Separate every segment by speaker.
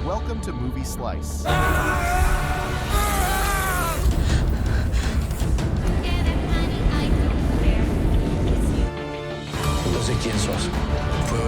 Speaker 1: Welcome to Movie Slice.
Speaker 2: No sé quién sos.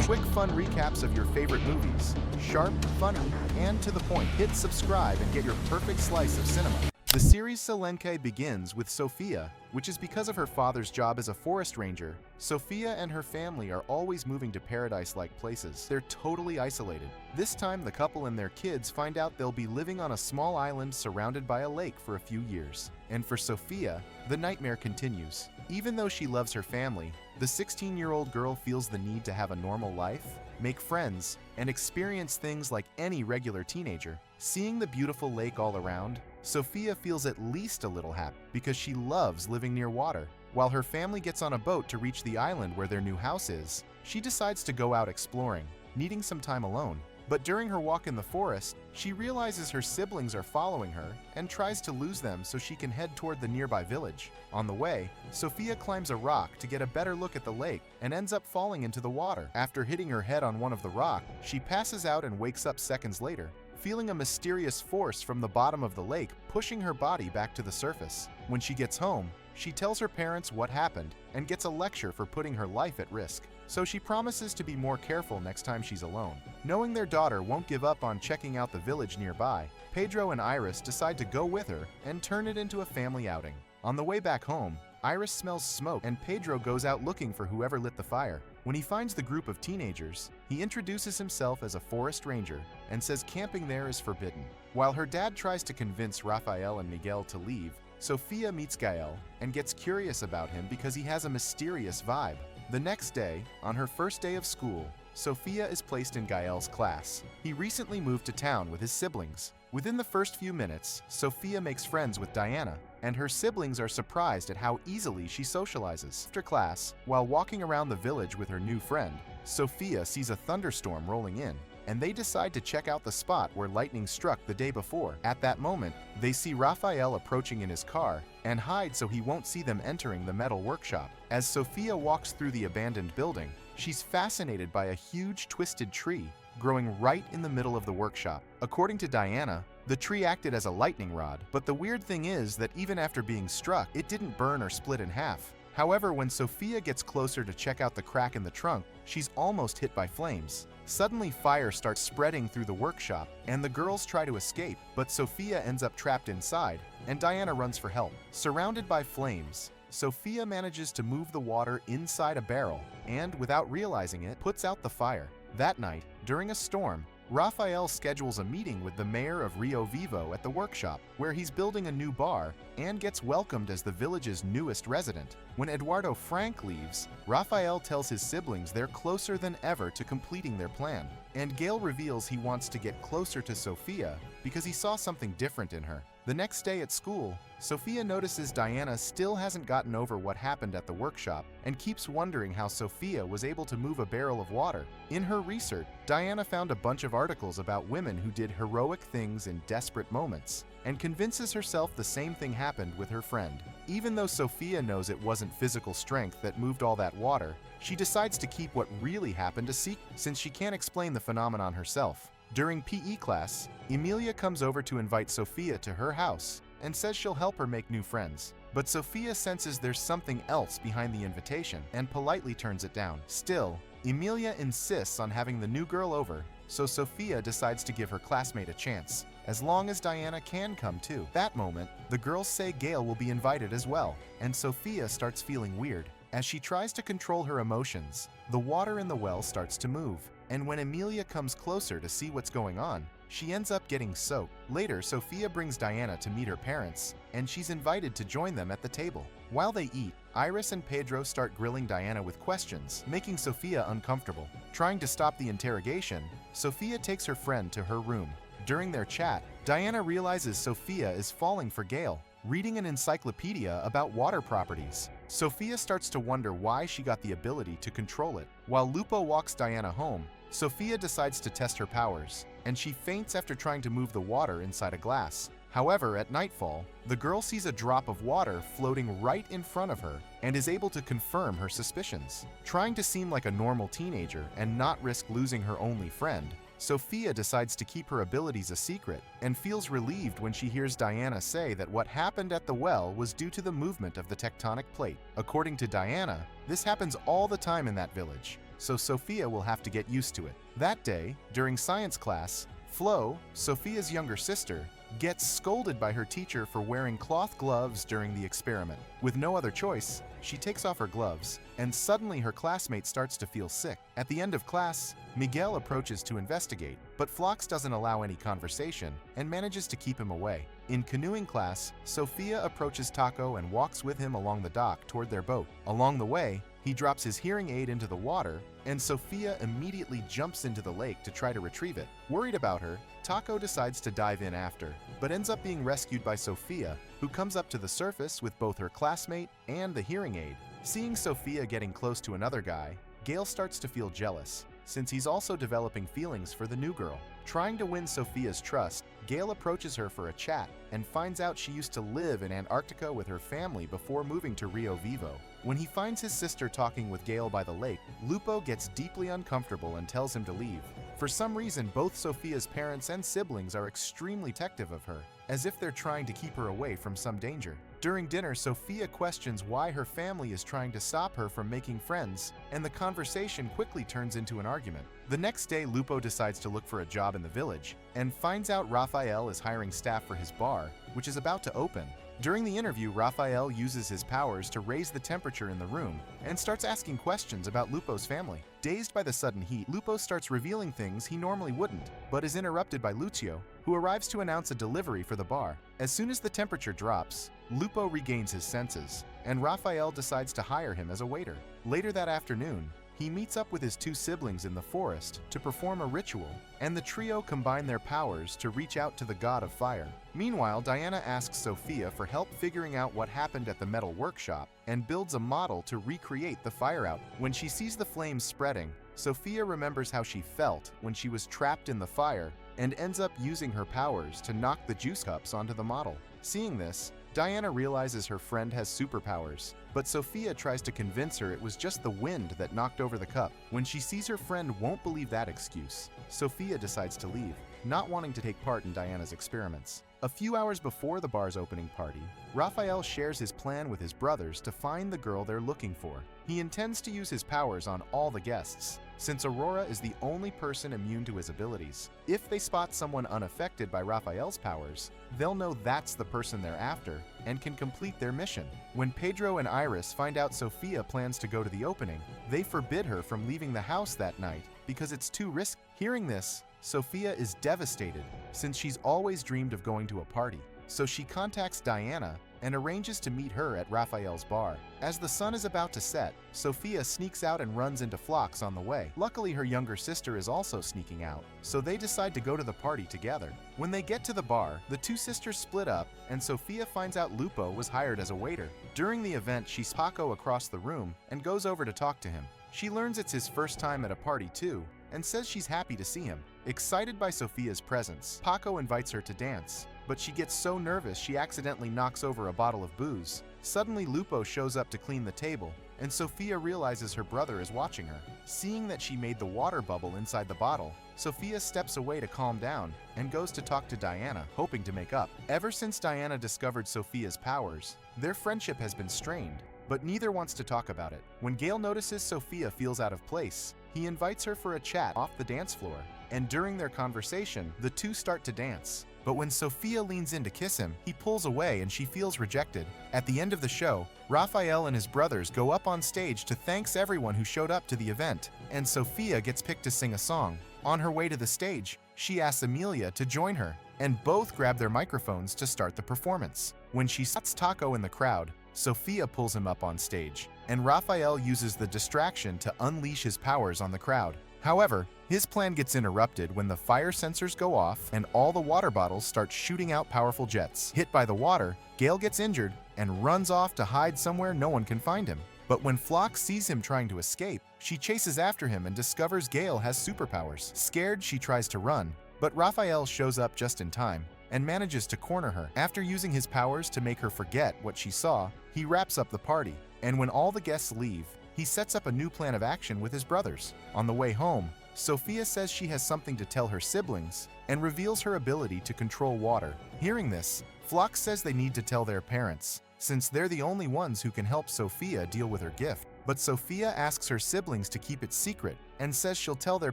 Speaker 1: Quick, fun recaps of your favorite movies. Sharp, funny, and to the point. Hit subscribe and get your perfect slice of cinema. The series Selenkay begins with Sophia, which is because of her father's job as a forest ranger. Sophia and her family are always moving to paradise-like places. They're totally isolated. This time, the couple and their kids find out they'll be living on a small island surrounded by a lake for a few years. And for Sophia, the nightmare continues. Even though she loves her family, the 16-year-old girl feels the need to have a normal life, make friends, and experience things like any regular teenager. Seeing the beautiful lake all around, Sophia feels at least a little happy because she loves living near water. While her family gets on a boat to reach the island where their new house is, she decides to go out exploring, needing some time alone. But during her walk in the forest, she realizes her siblings are following her and tries to lose them so she can head toward the nearby village. On the way, Sophia climbs a rock to get a better look at the lake and ends up falling into the water. After hitting her head on one of the rocks, she passes out and wakes up seconds later, feeling a mysterious force from the bottom of the lake pushing her body back to the surface. When she gets home, she tells her parents what happened and gets a lecture for putting her life at risk. So she promises to be more careful next time she's alone. Knowing their daughter won't give up on checking out the village nearby, Pedro and Iris decide to go with her and turn it into a family outing. On the way back home, Iris smells smoke and Pedro goes out looking for whoever lit the fire. When he finds the group of teenagers, he introduces himself as a forest ranger and says camping there is forbidden. While her dad tries to convince Rafael and Miguel to leave, Sophia meets Gael and gets curious about him because he has a mysterious vibe. The next day, on her first day of school, Sophia is placed in Gael's class. He recently moved to town with his siblings. Within the first few minutes, Sophia makes friends with Diana, and her siblings are surprised at how easily she socializes. After class, while walking around the village with her new friend, Sophia sees a thunderstorm rolling in, and they decide to check out the spot where lightning struck the day before. At that moment, they see Rafael approaching in his car and hide so he won't see them entering the metal workshop. As Sophia walks through the abandoned building, she's fascinated by a huge twisted tree growing right in the middle of the workshop. According to Diana, the tree acted as a lightning rod, but the weird thing is that even after being struck, it didn't burn or split in half. However, when Sophia gets closer to check out the crack in the trunk, she's almost hit by flames. Suddenly, fire starts spreading through the workshop, and the girls try to escape, but Sophia ends up trapped inside, and Diana runs for help. Surrounded by flames, Sophia manages to move the water inside a barrel, and without realizing it, puts out the fire. That night, during a storm, Rafael schedules a meeting with the mayor of Rio Vivo at the workshop, where he's building a new bar and gets welcomed as the village's newest resident. When Eduardo Frank leaves, Rafael tells his siblings they're closer than ever to completing their plan. And Gail reveals he wants to get closer to Sophia because he saw something different in her. The next day at school, Sophia notices Diana still hasn't gotten over what happened at the workshop and keeps wondering how Sophia was able to move a barrel of water. In her research, Diana found a bunch of articles about women who did heroic things in desperate moments and convinces herself the same thing happened with her friend. Even though Sophia knows it wasn't physical strength that moved all that water, she decides to keep what really happened a secret since she can't explain the phenomenon herself. During PE class, Emilia comes over to invite Sophia to her house and says she'll help her make new friends. But Sophia senses there's something else behind the invitation and politely turns it down. Still, Emilia insists on having the new girl over, so Sophia decides to give her classmate a chance, as long as Diana can come too. That moment, the girls say Gail will be invited as well, and Sophia starts feeling weird. As she tries to control her emotions, the water in the well starts to move, and when Emilia comes closer to see what's going on, she ends up getting soaked. Later, Sophia brings Diana to meet her parents, and she's invited to join them at the table. While they eat, Iris and Pedro start grilling Diana with questions, making Sophia uncomfortable. Trying to stop the interrogation, Sophia takes her friend to her room. During their chat, Diana realizes Sophia is falling for Gail, reading an encyclopedia about water properties. Sophia starts to wonder why she got the ability to control it. While Lupo walks Diana home, Sophia decides to test her powers, and she faints after trying to move the water inside a glass. However, at nightfall, the girl sees a drop of water floating right in front of her and is able to confirm her suspicions. Trying to seem like a normal teenager and not risk losing her only friend, Sophia decides to keep her abilities a secret and feels relieved when she hears Diana say that what happened at the well was due to the movement of the tectonic plate. According to Diana, this happens all the time in that village, so Sophia will have to get used to it. That day, during science class, Flo, Sophia's younger sister, gets scolded by her teacher for wearing cloth gloves during the experiment. With no other choice, she takes off her gloves, and suddenly her classmate starts to feel sick. At the end of class, Miguel approaches to investigate, but Phlox doesn't allow any conversation and manages to keep him away. In canoeing class, Sophia approaches Taco and walks with him along the dock toward their boat. Along the way, he drops his hearing aid into the water, and Sophia immediately jumps into the lake to try to retrieve it. Worried about her, Taco decides to dive in after, but ends up being rescued by Sophia, who comes up to the surface with both her classmate and the hearing aid. Seeing Sophia getting close to another guy, Gale starts to feel jealous, since he's also developing feelings for the new girl. Trying to win Sophia's trust, Gale approaches her for a chat and finds out she used to live in Antarctica with her family before moving to Rio Vivo. When he finds his sister talking with Gale by the lake, Lupo gets deeply uncomfortable and tells him to leave. For some reason, both Sophia's parents and siblings are extremely protective of her, as if they're trying to keep her away from some danger. During dinner, Sophia questions why her family is trying to stop her from making friends, and the conversation quickly turns into an argument. The next day, Lupo decides to look for a job in the village, and finds out Raphael is hiring staff for his bar, which is about to open. During the interview, Raphael uses his powers to raise the temperature in the room and starts asking questions about Lupo's family. Dazed by the sudden heat, Lupo starts revealing things he normally wouldn't, but is interrupted by Lucio, who arrives to announce a delivery for the bar. As soon as the temperature drops, Lupo regains his senses, and Raphael decides to hire him as a waiter. Later that afternoon, he meets up with his two siblings in the forest to perform a ritual, and the trio combine their powers to reach out to the god of fire. Meanwhile, Diana asks Sophia for help figuring out what happened at the metal workshop and builds a model to recreate the fire out. When she sees the flames spreading, Sophia remembers how she felt when she was trapped in the fire and ends up using her powers to knock the juice cups onto the model. Seeing this, Diana realizes her friend has superpowers, but Sophia tries to convince her it was just the wind that knocked over the cup. When she sees her friend won't believe that excuse, Sophia decides to leave, not wanting to take part in Diana's experiments. A few hours before the bar's opening party, Raphael shares his plan with his brothers to find the girl they're looking for. He intends to use his powers on all the guests, since Aurora is the only person immune to his abilities. If they spot someone unaffected by Raphael's powers, they'll know that's the person they're after and can complete their mission. When Pedro and Iris find out Sophia plans to go to the opening, they forbid her from leaving the house that night because it's too risky. Hearing this, Sophia is devastated since she's always dreamed of going to a party. So she contacts Diana and arranges to meet her at Raphael's bar. As the sun is about to set, Sophia sneaks out and runs into Phlox on the way. Luckily, her younger sister is also sneaking out, so they decide to go to the party together. When they get to the bar, the two sisters split up, and Sophia finds out Lupo was hired as a waiter. During the event, she sees Paco across the room and goes over to talk to him. She learns it's his first time at a party too, and says she's happy to see him. Excited by Sophia's presence, Paco invites her to dance, but she gets so nervous she accidentally knocks over a bottle of booze. Suddenly, Lupo shows up to clean the table, and Sophia realizes her brother is watching her. Seeing that she made the water bubble inside the bottle, Sophia steps away to calm down and goes to talk to Diana, hoping to make up. Ever since Diana discovered Sophia's powers, their friendship has been strained, but neither wants to talk about it. When Gale notices Sophia feels out of place, he invites her for a chat off the dance floor, and during their conversation, the two start to dance. But when Sophia leans in to kiss him, he pulls away and she feels rejected. At the end of the show, Raphael and his brothers go up on stage to thank everyone who showed up to the event, and Sophia gets picked to sing a song. On her way to the stage, she asks Amelia to join her, and both grab their microphones to start the performance. When she spots Taco in the crowd, Sophia pulls him up on stage, and Raphael uses the distraction to unleash his powers on the crowd. However, his plan gets interrupted when the fire sensors go off and all the water bottles start shooting out powerful jets. Hit by the water, Gale gets injured and runs off to hide somewhere no one can find him. But when Phlox sees him trying to escape, she chases after him and discovers Gale has superpowers. Scared, she tries to run, but Raphael shows up just in time and manages to corner her. After using his powers to make her forget what she saw, he wraps up the party, and when all the guests leave, he sets up a new plan of action with his brothers. On the way home, Sophia says she has something to tell her siblings and reveals her ability to control water. Hearing this, Phlox says they need to tell their parents, since they're the only ones who can help Sophia deal with her gift. But Sophia asks her siblings to keep it secret and says she'll tell their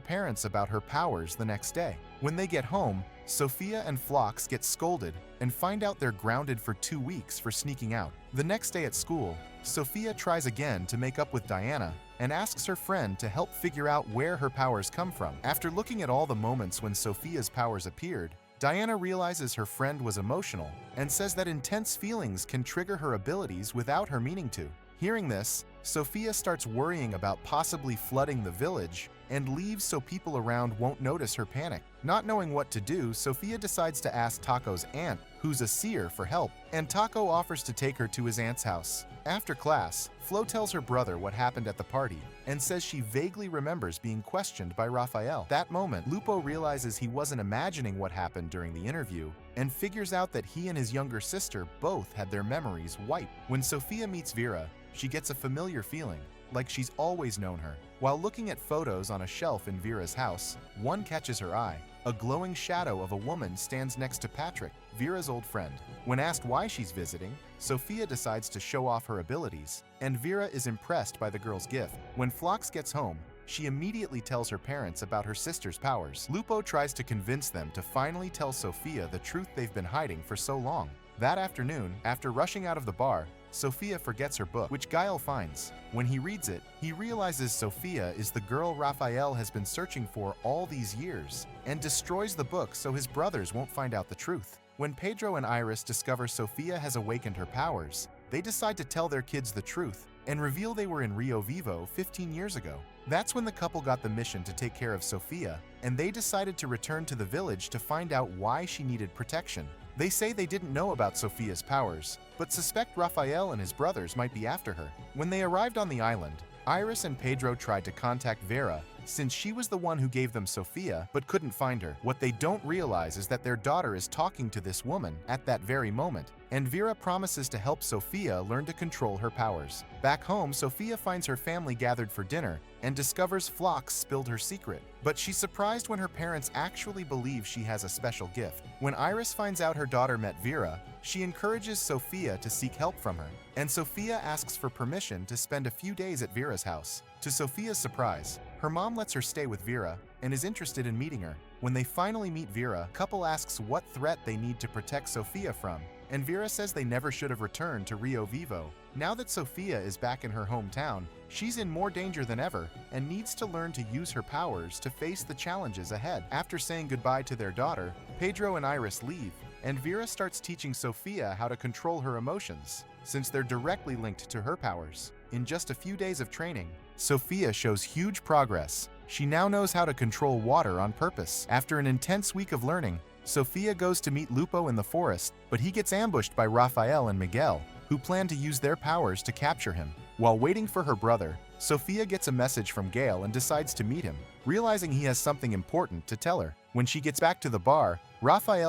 Speaker 1: parents about her powers the next day. When they get home, Sophia and Phlox get scolded and find out they're grounded for 2 weeks for sneaking out. The next day at school, Sophia tries again to make up with Diana and asks her friend to help figure out where her powers come from. After looking at all the moments when Sophia's powers appeared, Diana realizes her friend was emotional and says that intense feelings can trigger her abilities without her meaning to. Hearing this, Sophia starts worrying about possibly flooding the village and leaves so people around won't notice her panic. Not knowing what to do, Sophia decides to ask Taco's aunt, who's a seer, for help, and Taco offers to take her to his aunt's house. After class, Flo tells her brother what happened at the party and says she vaguely remembers being questioned by Raphael. That moment, Lupo realizes he wasn't imagining what happened during the interview and figures out that he and his younger sister both had their memories wiped. When Sophia meets Vera, she gets a familiar feeling, like she's always known her. While looking at photos on a shelf in Vera's house, one catches her eye. A glowing shadow of a woman stands next to Patrick, Vera's old friend. When asked why she's visiting, Sophia decides to show off her abilities, and Vera is impressed by the girl's gift. When Phlox gets home, she immediately tells her parents about her sister's powers. Lupo tries to convince them to finally tell Sophia the truth they've been hiding for so long. That afternoon, after rushing out of the bar, Sophia forgets her book, which Gael finds. When he reads it, he realizes Sophia is the girl Raphael has been searching for all these years, and destroys the book so his brothers won't find out the truth. When Pedro and Iris discover Sophia has awakened her powers, they decide to tell their kids the truth and reveal they were in Rio Vivo 15 years ago. That's when the couple got the mission to take care of Sophia, and they decided to return to the village to find out why she needed protection. They say they didn't know about Sophia's powers, but suspect Raphael and his brothers might be after her. When they arrived on the island, Iris and Pedro tried to contact Vera, since she was the one who gave them Sophia, but couldn't find her. What they don't realize is that their daughter is talking to this woman at that very moment, and Vera promises to help Sophia learn to control her powers. Back home, Sophia finds her family gathered for dinner and discovers Phlox spilled her secret. But she's surprised when her parents actually believe she has a special gift. When Iris finds out her daughter met Vera, she encourages Sophia to seek help from her, and Sophia asks for permission to spend a few days at Vera's house. To Sophia's surprise, her mom lets her stay with Vera and is interested in meeting her. When they finally meet Vera, the couple asks what threat they need to protect Sophia from, and Vera says they never should have returned to Rio Vivo. Now that Sophia is back in her hometown, she's in more danger than ever and needs to learn to use her powers to face the challenges ahead. After saying goodbye to their daughter, Pedro and Iris leave, and Vera starts teaching Sophia how to control her emotions, since they're directly linked to her powers. In just a few days of training, Sophia shows huge progress. She now knows how to control water on purpose. After an intense week of learning, Sophia goes to meet Lupo in the forest, but he gets ambushed by Raphael and Miguel, who plan to use their powers to capture him. While waiting for her brother, Sophia gets a message from Gael and decides to meet him, realizing he has something important to tell her. When she gets back to the bar,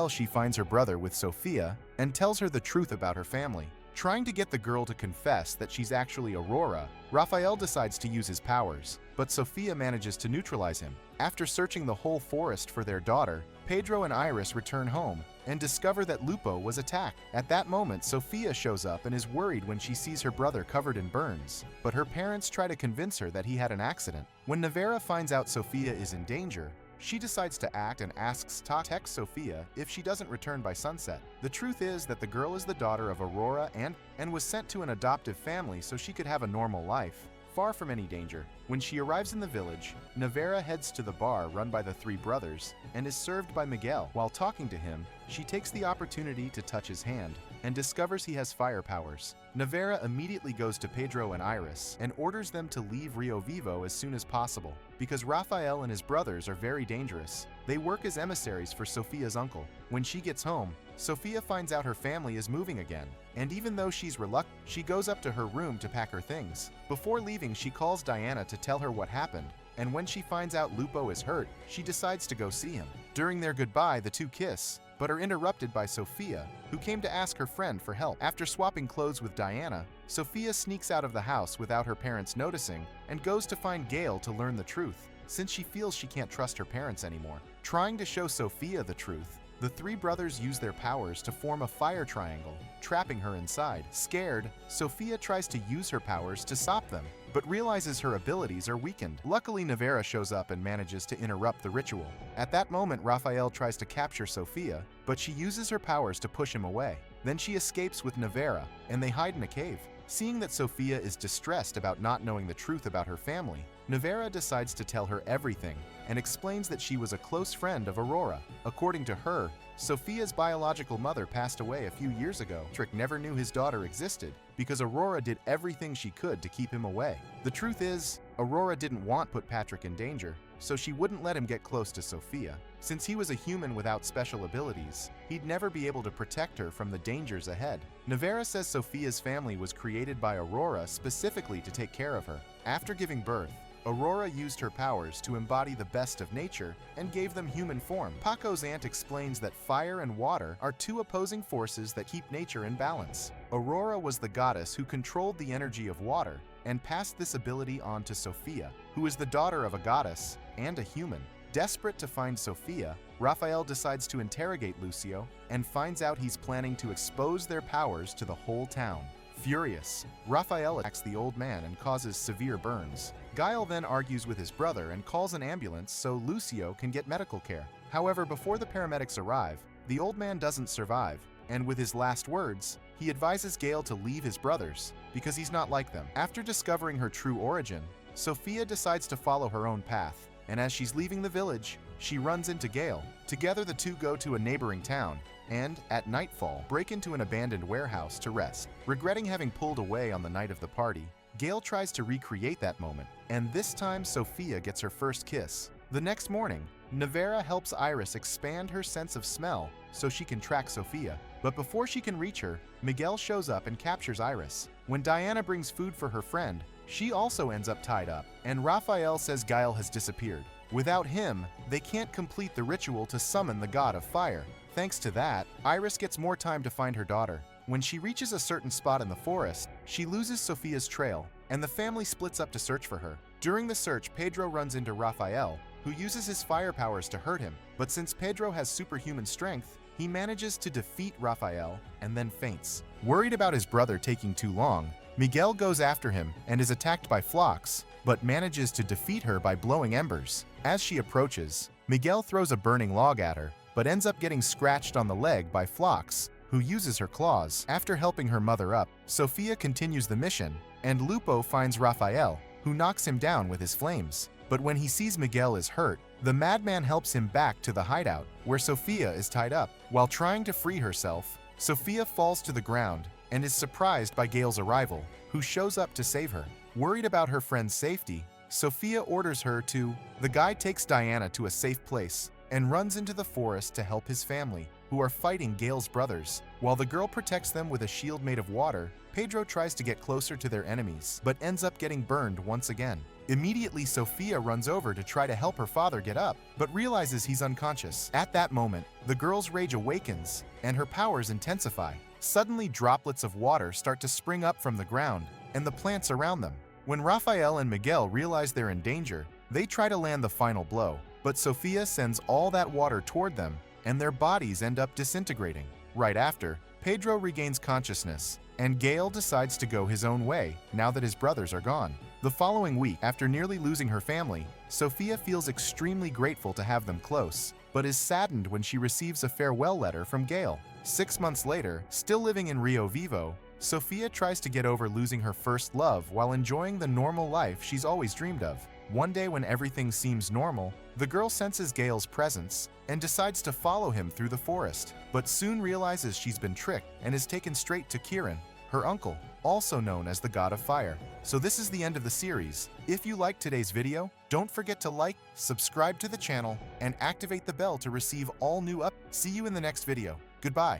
Speaker 1: she finds her brother with Sophia and tells her the truth about her family. Trying to get the girl to confess that she's actually Aurora, Raphael decides to use his powers, but Sophia manages to neutralize him. After searching the whole forest for their daughter, Pedro and Iris return home and discover that Lupo was attacked. At that moment, Sophia shows up and is worried when she sees her brother covered in burns, but her parents try to convince her that he had an accident. When Nevera finds out Sophia is in danger, she decides to act and asks to text Sophia if she doesn't return by sunset. The truth is that the girl is the daughter of Aurora and was sent to an adoptive family so she could have a normal life, far from any danger. When she arrives in the village, Nevera heads to the bar run by the three brothers and is served by Miguel. While talking to him, she takes the opportunity to touch his hand and discovers he has fire powers. Nevera immediately goes to Pedro and Iris and orders them to leave Rio Vivo as soon as possible, because Raphael and his brothers are very dangerous. They work as emissaries for Sophia's uncle. When she gets home, Sophia finds out her family is moving again, and even though she's reluctant, she goes up to her room to pack her things. Before leaving, she calls Diana to tell her what happened, and when she finds out Lupo is hurt, she decides to go see him. During their goodbye, the two kiss, but are interrupted by Sophia, who came to ask her friend for help. After swapping clothes with Diana, Sophia sneaks out of the house without her parents noticing and goes to find Gael to learn the truth. since she feels she can't trust her parents anymore. Trying to show Sophia the truth, the three brothers use their powers to form a fire triangle, trapping her inside. Scared, Sophia tries to use her powers to stop them, but realizes her abilities are weakened. Luckily, Nevera shows up and manages to interrupt the ritual. At that moment, Raphael tries to capture Sophia, but she uses her powers to push him away. Then she escapes with Nevera, and they hide in a cave. Seeing that Sophia is distressed about not knowing the truth about her family, Nevera decides to tell her everything and explains that she was a close friend of Aurora. According to her, Sophia's biological mother passed away a few years ago. Patrick never knew his daughter existed because Aurora did everything she could to keep him away. The truth is, Aurora didn't want to put Patrick in danger, so she wouldn't let him get close to Sophia. Since he was a human without special abilities, he'd never be able to protect her from the dangers ahead. Nevera says Sophia's family was created by Aurora specifically to take care of her. After giving birth, Aurora used her powers to embody the best of nature and gave them human form. Paco's aunt explains that fire and water are two opposing forces that keep nature in balance. Aurora was the goddess who controlled the energy of water and passed this ability on to Sophia, who is the daughter of a goddess and a human. Desperate to find Sophia, Raphael decides to interrogate Lucio and finds out he's planning to expose their powers to the whole town. Furious, Raphael attacks the old man and causes severe burns. Guile then argues with his brother and calls an ambulance so Lucio can get medical care. However, before the paramedics arrive, the old man doesn't survive, and with his last words, he advises Gale to leave his brothers because he's not like them. After discovering her true origin, Sophia decides to follow her own path, and as she's leaving the village, she runs into Gale. Together, the two go to a neighboring town and, at nightfall, break into an abandoned warehouse to rest. Regretting having pulled away on the night of the party, Gale tries to recreate that moment, and this time Sophia gets her first kiss. The next morning, Nevera helps Iris expand her sense of smell so she can track Sophia. But before she can reach her, Miguel shows up and captures Iris. When Diana brings food for her friend, she also ends up tied up, and Raphael says Guile has disappeared. Without him, they can't complete the ritual to summon the god of fire. Thanks to that, Iris gets more time to find her daughter. When she reaches a certain spot in the forest, she loses Sophia's trail, and the family splits up to search for her. During the search, Pedro runs into Raphael, who uses his fire powers to hurt him, but since Pedro has superhuman strength, he manages to defeat Raphael and then faints. Worried about his brother taking too long, Miguel goes after him and is attacked by Phlox, but manages to defeat her by blowing embers. As she approaches, Miguel throws a burning log at her, but ends up getting scratched on the leg by Phlox, who uses her claws. After helping her mother up, Sophia continues the mission, and Lupo finds Raphael, who knocks him down with his flames. But when he sees Miguel is hurt, the madman helps him back to the hideout, where Sophia is tied up. While trying to free herself, Sophia falls to the ground and is surprised by Gale's arrival, who shows up to save her. Worried about her friend's safety, Sophia orders her to. The guy takes Diana to a safe place and runs into the forest to help his family, who are fighting Gale's brothers. While the girl protects them with a shield made of water, Pedro tries to get closer to their enemies, but ends up getting burned once again. Immediately, Sophia runs over to try to help her father get up, but realizes he's unconscious. At that moment, the girl's rage awakens, and her powers intensify. Suddenly, droplets of water start to spring up from the ground, and the plants around them. When Raphael and Miguel realize they're in danger, they try to land the final blow, but Sophia sends all that water toward them, and their bodies end up disintegrating. Right after, Pedro regains consciousness, and Gale decides to go his own way now that his brothers are gone. The following week, after nearly losing her family, Sophia feels extremely grateful to have them close, but is saddened when she receives a farewell letter from Gale. 6 months later, still living in Rio Vivo, Sophia tries to get over losing her first love while enjoying the normal life she's always dreamed of. One day when everything seems normal, the girl senses Gale's presence and decides to follow him through the forest, but soon realizes she's been tricked and is taken straight to Kirin, her uncle, also known as the God of Fire. So this is the end of the series. If you liked today's video, don't forget to like, subscribe to the channel, and activate the bell to receive all new updates. See you in the next video. Goodbye.